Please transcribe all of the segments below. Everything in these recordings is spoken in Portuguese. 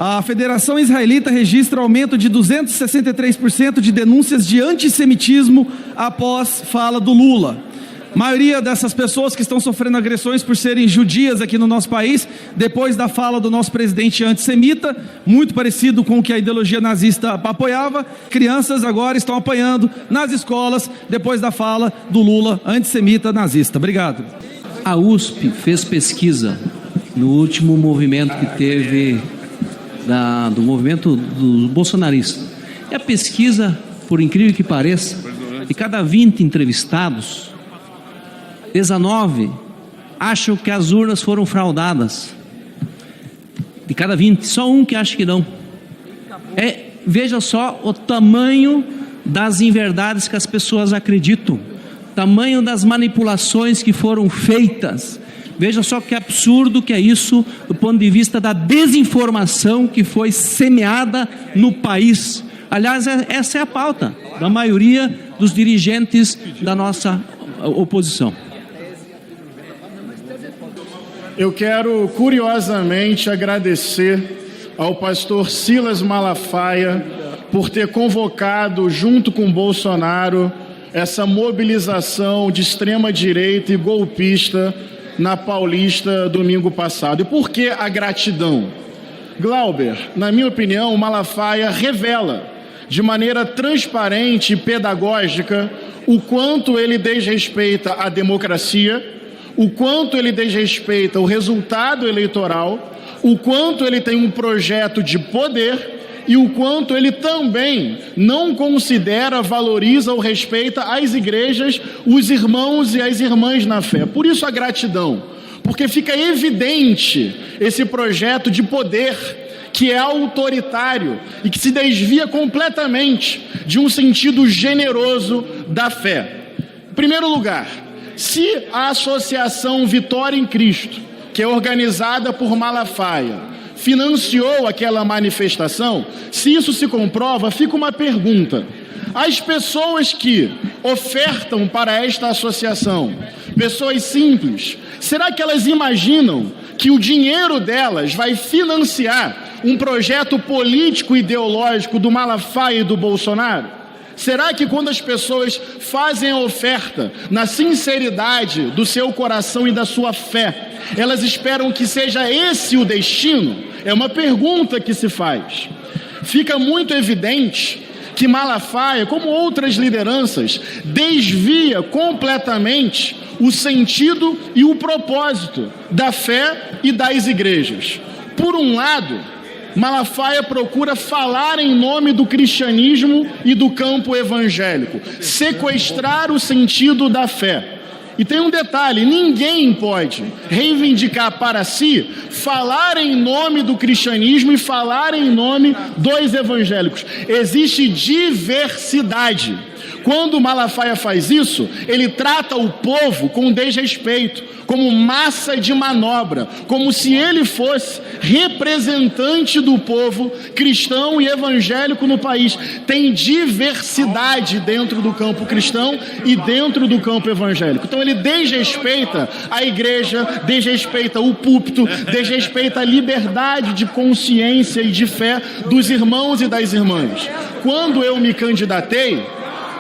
A Federação Israelita registra aumento de 263% de denúncias de antissemitismo após fala do Lula. A maioria dessas pessoas que estão sofrendo agressões por serem judias aqui no nosso país, depois da fala do nosso presidente antissemita, muito parecido com o que a ideologia nazista apoiava, crianças agora estão apanhando nas escolas depois da fala do Lula antissemita nazista. Obrigado. A USP fez pesquisa no último movimento que teve, do movimento do bolsonarista. E a pesquisa, por incrível que pareça, de cada 20 entrevistados, 19 acham que as urnas foram fraudadas. De cada 20, só um que acha que não. Veja só o tamanho das inverdades que as pessoas acreditam, tamanho das manipulações que foram feitas. Veja só que absurdo que é isso do ponto de vista da desinformação que foi semeada no país. Aliás, essa é a pauta da maioria dos dirigentes da nossa oposição. Eu quero, curiosamente, agradecer ao pastor Silas Malafaia por ter convocado, junto com Bolsonaro, essa mobilização de extrema-direita e golpista na Paulista domingo passado. E por que a gratidão? Glauber, na minha opinião, o Malafaia revela de maneira transparente e pedagógica o quanto ele desrespeita a democracia, o quanto ele desrespeita o resultado eleitoral, o quanto ele tem um projeto de poder e o quanto ele também não considera, valoriza ou respeita as igrejas, os irmãos e as irmãs na fé. Por isso a gratidão, porque fica evidente esse projeto de poder que é autoritário e que se desvia completamente de um sentido generoso da fé. Em primeiro lugar, se a Associação Vitória em Cristo, que é organizada por Malafaia, financiou aquela manifestação, se isso se comprova, fica uma pergunta. As pessoas que ofertam para esta associação, pessoas simples, será que elas imaginam que o dinheiro delas vai financiar um projeto político ideológico do Malafaia e do Bolsonaro? Será que quando as pessoas fazem a oferta na sinceridade do seu coração e da sua fé, elas esperam que seja esse o destino? É uma pergunta que se faz. Fica muito evidente que Malafaia, como outras lideranças, desvia completamente o sentido e o propósito da fé e das igrejas. Por um lado, Malafaia procura falar em nome do cristianismo e do campo evangélico, sequestrar o sentido da fé. E tem um detalhe: ninguém pode reivindicar para si, falar em nome do cristianismo e falar em nome dos evangélicos. Existe diversidade. Quando Malafaia faz isso, ele trata o povo com desrespeito, como massa de manobra, como se ele fosse representante do povo cristão e evangélico no país. Tem diversidade dentro do campo cristão e dentro do campo evangélico. Então ele desrespeita a igreja, desrespeita o púlpito, desrespeita a liberdade de consciência e de fé dos irmãos e das irmãs. Quando eu me candidatei,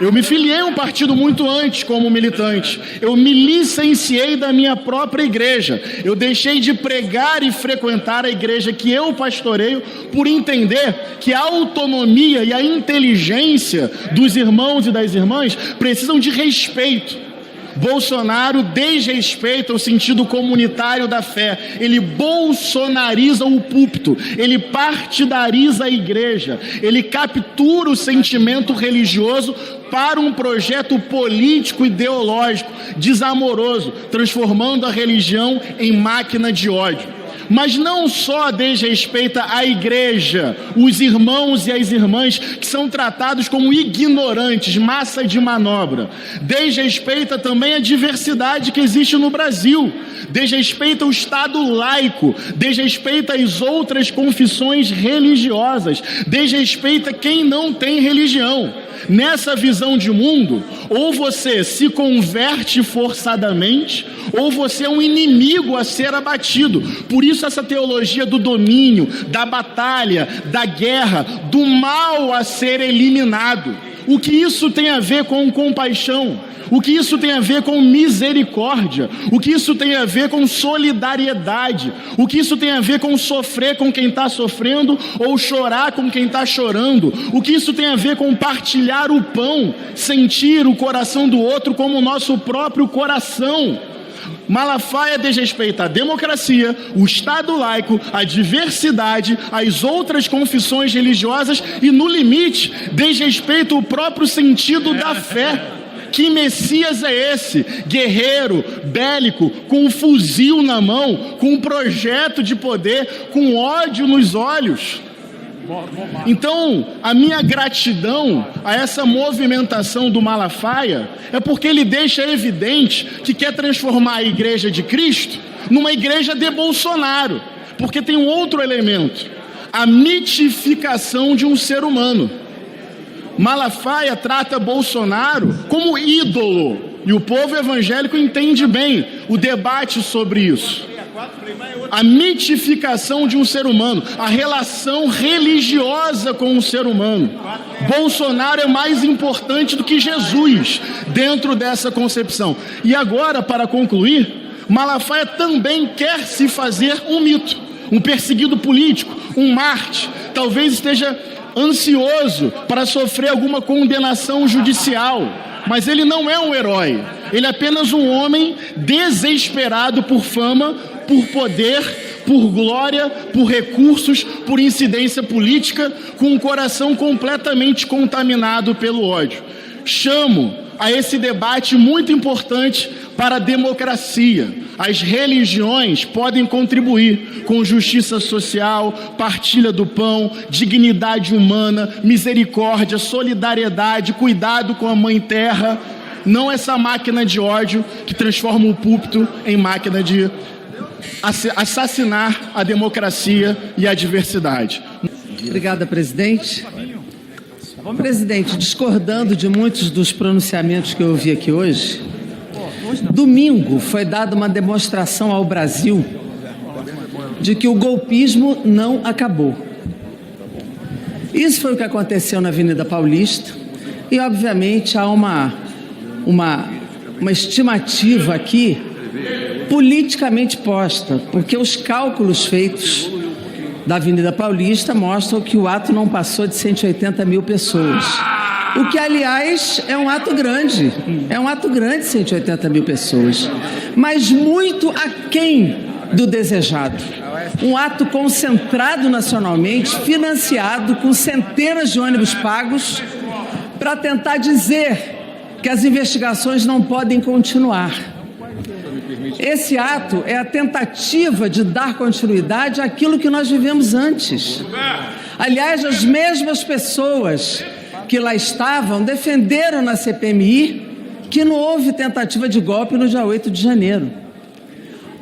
eu me filiei a um partido muito antes como militante. Eu me licenciei da minha própria igreja. Eu deixei de pregar e frequentar a igreja que eu pastoreio por entender que a autonomia e a inteligência dos irmãos e das irmãs precisam de respeito. Bolsonaro desrespeita o sentido comunitário da fé, ele bolsonariza o púlpito, ele partidariza a igreja, ele captura o sentimento religioso para um projeto político ideológico desamoroso, transformando a religião em máquina de ódio. Mas não só desrespeita a igreja, os irmãos e as irmãs que são tratados como ignorantes, massa de manobra. Desrespeita também a diversidade que existe no Brasil. Desrespeita o Estado laico, desrespeita as outras confissões religiosas, desrespeita quem não tem religião. Nessa visão de mundo, ou você se converte forçadamente, ou você é um inimigo a ser abatido. Por isso isso essa teologia do domínio, da batalha, da guerra, do mal a ser eliminado? O que isso tem a ver com compaixão? O que isso tem a ver com misericórdia? O que isso tem a ver com solidariedade? O que isso tem a ver com sofrer com quem está sofrendo ou chorar com quem está chorando? O que isso tem a ver com partilhar o pão, sentir o coração do outro como o nosso próprio coração? Malafaia desrespeita a democracia, o Estado laico, a diversidade, as outras confissões religiosas e, no limite, desrespeita o próprio sentido da fé. Que Messias é esse? Guerreiro, bélico, com um fuzil na mão, com um projeto de poder, com ódio nos olhos. Então, a minha gratidão a essa movimentação do Malafaia é porque ele deixa evidente que quer transformar a Igreja de Cristo numa igreja de Bolsonaro, porque tem um outro elemento, a mitificação de um ser humano. Malafaia trata Bolsonaro como ídolo, e o povo evangélico entende bem o debate sobre isso. A mitificação de um ser humano, a relação religiosa com o ser humano. Bolsonaro é mais importante do que Jesus dentro dessa concepção. E agora, para concluir, Malafaia também quer se fazer um mito, um perseguido político, um Marte. Talvez esteja ansioso para sofrer alguma condenação judicial, mas ele não é um herói. Ele é apenas um homem desesperado por fama, por poder, por glória, por recursos, por incidência política, com um coração completamente contaminado pelo ódio. Chamo a esse debate muito importante para a democracia. As religiões podem contribuir com justiça social, partilha do pão, dignidade humana, misericórdia, solidariedade, cuidado com a Mãe Terra. Não essa máquina de ódio que transforma o púlpito em máquina de assassinar a democracia e a diversidade. Obrigada, presidente. Presidente, discordando de muitos dos pronunciamentos que eu ouvi aqui hoje, domingo foi dada uma demonstração ao Brasil de que o golpismo não acabou. Isso foi o que aconteceu na Avenida Paulista e, obviamente, há uma estimativa aqui politicamente posta, porque os cálculos feitos da Avenida Paulista mostram que o ato não passou de 180 mil pessoas. O que, aliás, é um ato grande. É um ato grande, 180 mil pessoas. Mas muito aquém do desejado. Um ato concentrado nacionalmente, financiado com centenas de ônibus pagos para tentar dizer que as investigações não podem continuar. Esse ato é a tentativa de dar continuidade àquilo que nós vivemos antes. Aliás, as mesmas pessoas que lá estavam defenderam na CPMI que não houve tentativa de golpe no dia 8 de janeiro.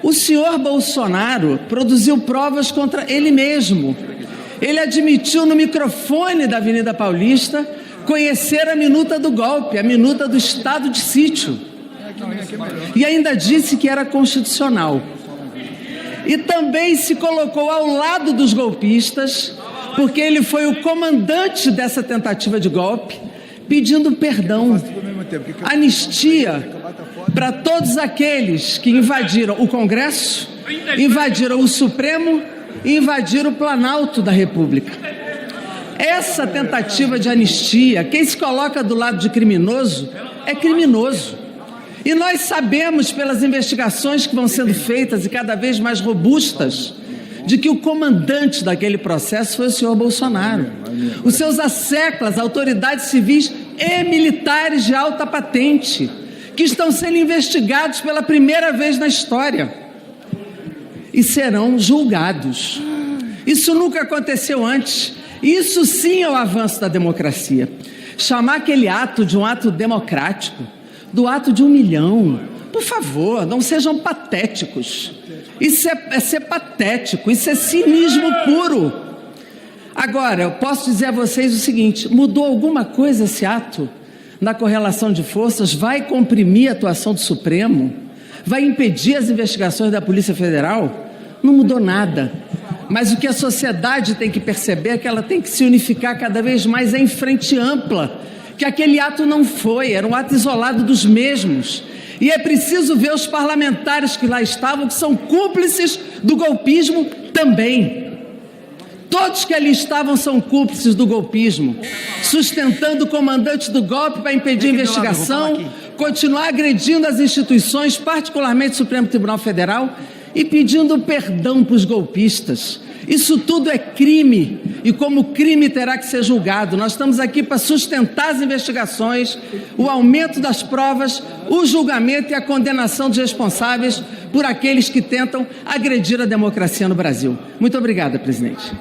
O senhor Bolsonaro produziu provas contra ele mesmo. Ele admitiu no microfone da Avenida Paulista conhecer a minuta do golpe, a minuta do estado de sítio. E ainda disse que era constitucional. E também se colocou ao lado dos golpistas, porque ele foi o comandante dessa tentativa de golpe, pedindo perdão, anistia para todos aqueles que invadiram o Congresso, invadiram o Supremo e invadiram o Planalto da República. Essa tentativa de anistia, quem se coloca do lado de criminoso, é criminoso. E nós sabemos pelas investigações que vão sendo feitas e cada vez mais robustas, de que o comandante daquele processo foi o senhor Bolsonaro. Os seus asseclas, autoridades civis e militares de alta patente, que estão sendo investigados pela primeira vez na história e serão julgados. Isso nunca aconteceu antes. Isso sim é o avanço da democracia. Chamar aquele ato de um ato democrático, do ato de 1 milhão, por favor, não sejam patéticos. Isso é ser patético, isso é cinismo puro. Agora, eu posso dizer a vocês o seguinte: mudou alguma coisa esse ato na correlação de forças? Vai comprimir a atuação do Supremo? Vai impedir as investigações da Polícia Federal? Não mudou nada. Mas o que a sociedade tem que perceber é que ela tem que se unificar cada vez mais em frente ampla, que aquele ato não foi, era um ato isolado dos mesmos. E é preciso ver os parlamentares que lá estavam, que são cúmplices do golpismo também. Todos que ali estavam são cúmplices do golpismo, sustentando o comandante do golpe para impedir a investigação, continuar agredindo as instituições, particularmente o Supremo Tribunal Federal, e pedindo perdão para os golpistas. Isso tudo é crime, e como crime terá que ser julgado. Nós estamos aqui para sustentar as investigações, o aumento das provas, o julgamento e a condenação dos responsáveis por aqueles que tentam agredir a democracia no Brasil. Muito obrigada, presidente.